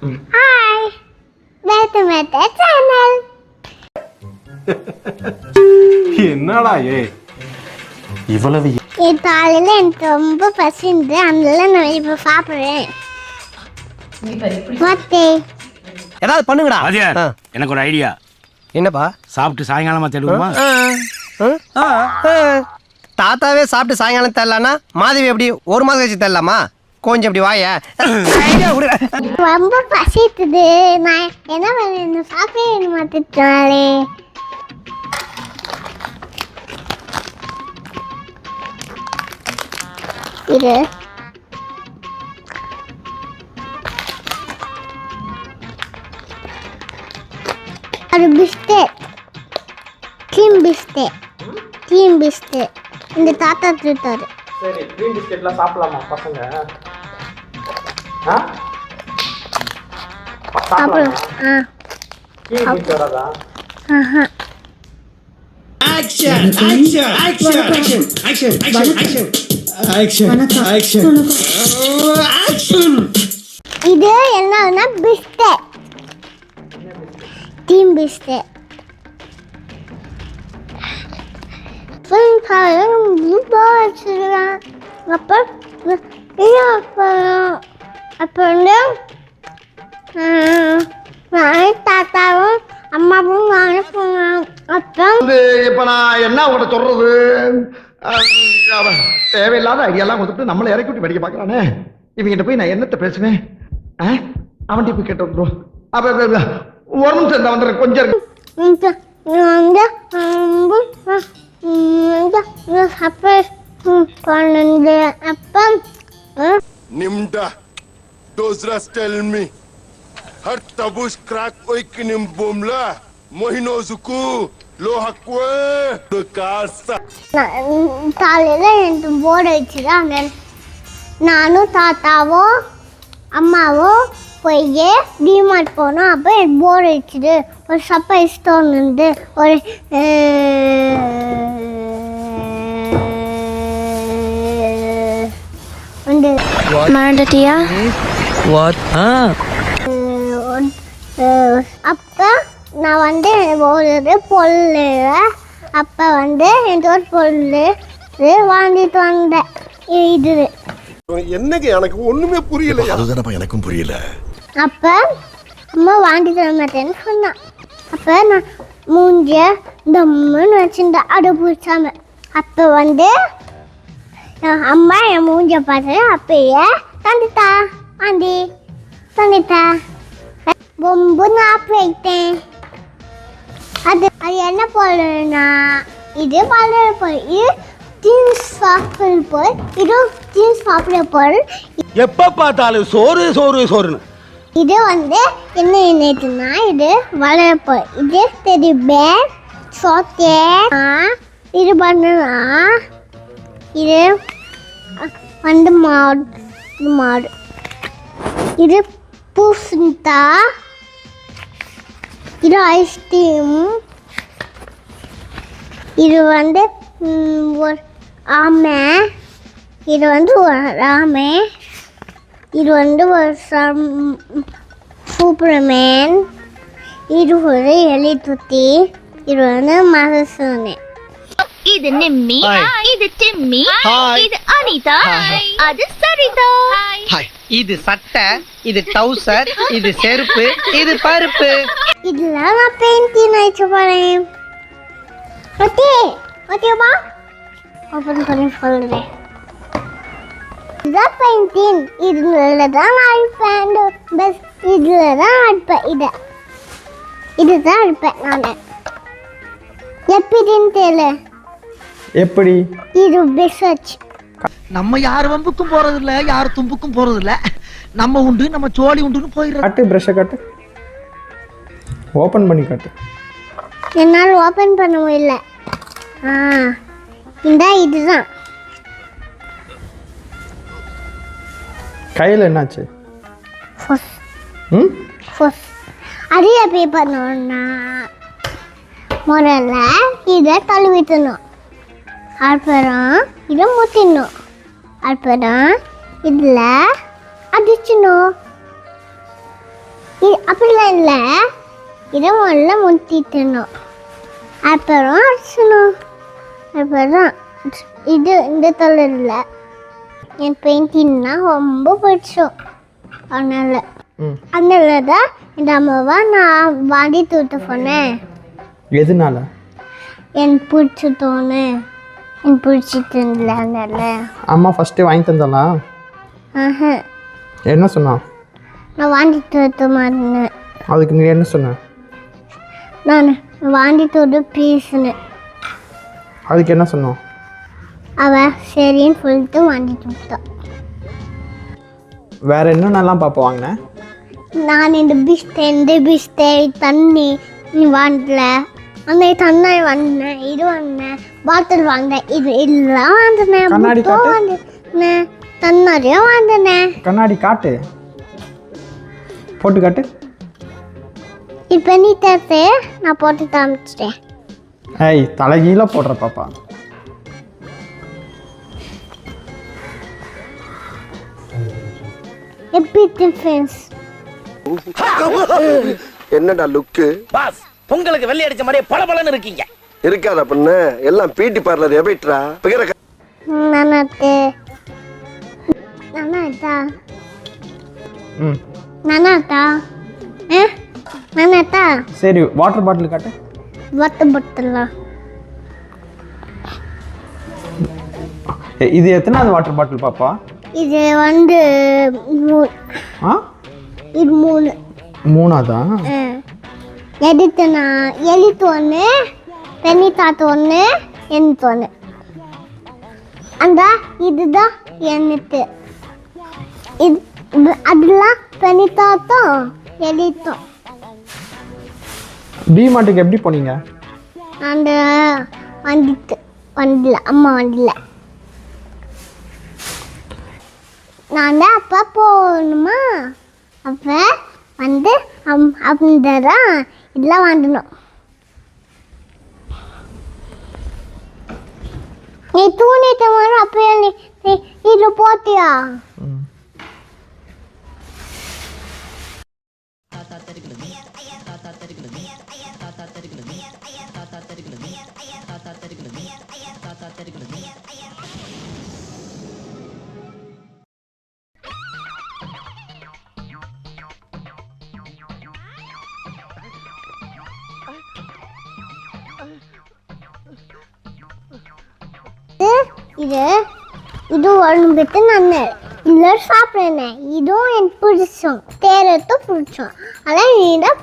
Hi welcome to channel. என்னடா இவ்வளவு காலையில் எனக்கு ரொம்ப பசிந்து அதனால நான் இப்போ சாப்பிட்றேன். மத்தே ஏதாவது பண்ணுங்கடா. வாத்தியார், எனக்கு ஒரு ஐடியா. என்னப்பா? சாப்பிட்டு சாயங்காலமா தேடுவோமா? தாத்தாவே சாப்பிட்டு சாயங்காலம் தரலான்னா மாதவி எப்படி ஒரு மாதம் கழிச்சு தரலாமா? கொஞ்சம் இப்படி வாய. ரொம்ப பசித்துது. நான் என்ன பண்ண சாப்பிட மாட்டேனாலே. இது ஒரு பிஸ்கெட், க்ரீம் பிஸ்கெட் இந்த தாத்தா கொடுத்தாரு. சரி, க்ரீம் பிஸ்கெட்லாம் சாப்பிடலாமா பசங்க? அப்புறம் வராதா? இது என்னன்னா பிஸ்கெட், க்ரீம் பிஸ்கெட். தாத்தாவும் அம்மாவும் நானும் போனோம். அப்புறம் இப்ப நான் என்ன உங்கள்கிட்ட சொல்றது? தேவையில்லாத ஐடியாலாம் கொடுத்துட்டு நம்மளை இறக்கி விட்டு படிக்க பாக்குறானே. இவங்கிட்ட போய் நான் என்னத்த பேசுவேன்? அவன்கிட்ட போய் கேட்டு வந்துடும். ஒரு நிமிஷம் இந்த வந்துடுறேன், கொஞ்சம் இருக்கு. Nimda, Dozras tell me. Har tabush crack oikinim bomla. Mohino zuku, lohakwe, dekasa. காலையில் எனக்கு போர்டு வச்சுதான் நானும் தாத்தாவும் அம்மாவும் போய் டிமார்ட் போனோம். அப்போ எனக்கு போர்டு வச்சுது. ஒரு சர்ப்ரைஸ் ஸ்டோன் வந்து ஒரு மறந்துட்டியா? அப்போ நான் வந்து ஒரு பொருள் அப்போ வந்து எனக்கு ஒரு பொருள் வாங்கிட்டு வந்தேன். இது என்னங்க எனக்கு ஒண்ணுமே புரியல. அதுதானப்பா எனக்கும் புரியல. அப்போ அம்மா வாங்கி தர மாட்டேன்னு சொன்னான். அப்போ நான் மூஞ்சிய தம்முன்னு வச்சுருந்தேன் அடு பிடிச்சாம. அப்போ வந்து அம்மா என் மூஞ்ச பார்த்து அப்பயே தந்துட்டா ரொம்ப நாப்பு வைத்தேன். அது என்ன பொருள்னா இது பழைய பொருள். இது ஜீன்ஸ் சாப்பிட்ற பொருள். இது ஜீன்ஸ் சாப்பிட்ற பொருள். எப்ப பார்த்தாலும் சோறு சோறு சோறுன்னு. இது வந்து என்ன என்னதுன்னா இது வளைய பொருள். இது டெடி பேர், சோத்தே, இது பண்ணுனா இது வந்து மாடு. இது பூசணிக்கா, இது ஐஸ்கிரீம், இது வந்து ஒரு ஆமை, இது வந்து ஒரு ஆமை, இது வந்து ஒரு சூப்பர்மேன், இது ஒரு எலி துத்தி, இது வந்து மகசூனே. இது நிம்மி, இது டிம்மி, இது அனிதா, அது சரிதா. இது சட்டை, இது டவுசர், இது செருப்பு, இது பருப்பு. இதுல நான் பெயிண்டிங் வச்சு போறேன். ஓகேவா? ஓபன் பண்ணி சொல்றேன். இதுதான் பெயிண்டிங். இதுல தான் அடிப்பேன். பஸ் இதுல தான் அடிப்பேன். இதுதான் அடிப்பேன் நான். எப்படின்னு தெரியல. எப்படி? இது ரிசர்ச். நம்ம யார் வம்புக்கும் போறது இல்ல, யார் தும்புக்கும் போறது இல்ல. நம்ம உண்டு, நம்ம சோழி உண்டுன்னு போயிடுறோம். காட்டு, பிரஷை காட்டு, ஓபன் பண்ணி காட்டு. என்னால் ஓபன் பண்ண முடியல. இதுதான் கையில் என்னாச்சு? அது எப்படி பண்ணோம்னா முதல்ல இதை கழுவிட்டணும். அப்புறம் இதை முத்திடணும். அப்புறம் இதில் அடிச்சிடணும். அப்படிலாம் இல்லை, இதை முதல்ல முத்திட்டணும், அப்புறம் அடிச்சணும். அப்புறம் இது இந்த தொழில் என் பெயிண்டிங்னா ரொம்ப பிடிச்சோம். அதனால தான் இந்த அம்மாவை நான் வாங்கிட்டு விட்டு போனேன். எதனால? எனக்கு பிடிச்சதோன்னு எனக்கு பிடிச்சிட்டு இருந்தல அதனால. அம்மா ஃபஸ்ட்டு வாங்கி தந்தலாம். என்ன சொன்னா? நான் வாங்கிட்டு விட்டு மாட்டேன். அதுக்கு நீ என்ன சொன்ன? நான் வாங்கிட்டு விட்டு பேசினேன். அதுக்கு என்ன சொன்னோம்? அவள் சரின்னு சொல்லிட்டு வாங்கிட்டு விட்டான். வேற என்னென்னலாம் பாப்பா வாங்கினேன்? நான் இந்த பிஸ்டேக் தண்ணி நீ வாங்கல, அந்த தண்ணி வாங்கினேன், இது வாங்கினேன், பாட்டில் வாங்கினேன், இது எல்லாம் வாங்கினேன். கண்ணாடி காட்டு. வாங்கினேன், தண்ணாரியும் வாங்கினேன். கண்ணாடி காட்டு, போட்டு காட்டு. இப்போ நீ தரத்து நான் போட்டு காமிச்சிட்டேன். ஏய், தலைகீழ போடுற பாப்பா. எப்படி டிஃபரன்ஸ்? என்னடா லுக்கு? பாஸ், உங்களுக்கு வெள்ளை அடிச்ச மாதிரியே பளபளன்னு இருக்கீங்க. இருக்காதா பொண்ணு? எல்லாம் பிடி பார்லர் எபிட்ரா பிகர. நானாத்தே நானாத்தா ம் நானாத்தா நானாத்தா. சரி, வாட்டர் பாட்டில் காட்டு. வாட்டர் பாட்டிலா? இது எத்தனாவது வாட்டர் பாட்டில் பாப்பா? இது வந்து ஆ, இது 3. மூணாவதா? எடுத்து நான் எழுத்து 1, பெண்ணி தாத்து 1, எண்ணத்து 1. அந்த இதுதான் எண்ணத்து. இது அதெல்லாம் பெண்ணி தாத்தும் எழுத்தும். டி மாட்டுக்கு எப்படி போனீங்க? அந்த வண்டில அம்மா வண்டியில் நான் தான் அப்பா போகணுமா, அப்போ வந்து அப்படின்றதான் இதெல்லாம் வாங்கணும். நீ தூணிட்ட மாதிரி அப்பயே நீ இதில் போட்டியா? இது உடம்புக்கு நான் இல்லை சாப்பிட்றேன். இதுவும் எனக்கு பிடிச்சோம், தேரத்தும் பிடிச்சோம். ஆனால் நீ தான்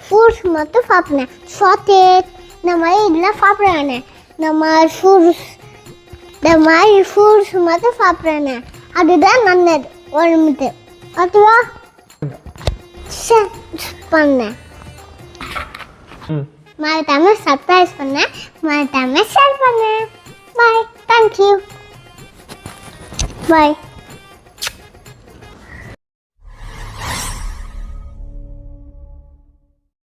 ஃப்ரூட்ஸ் மட்டும் சாப்பிட்றேன். சாக்லேட் இந்த மாதிரி இதெல்லாம் சாப்பிட்றேன். இந்த மாதிரி ஃப்ரூட்ஸ் மட்டும் சாப்பிட்றேன். அதுதான் நல்லது உடம்புக்கு. அதுவா பண்ணேன். மறக்காம சர்ப்ரைஸ் பண்ணேன், மறக்காம ஷேர் பண்ணேன். Bye. Thank you. Bye.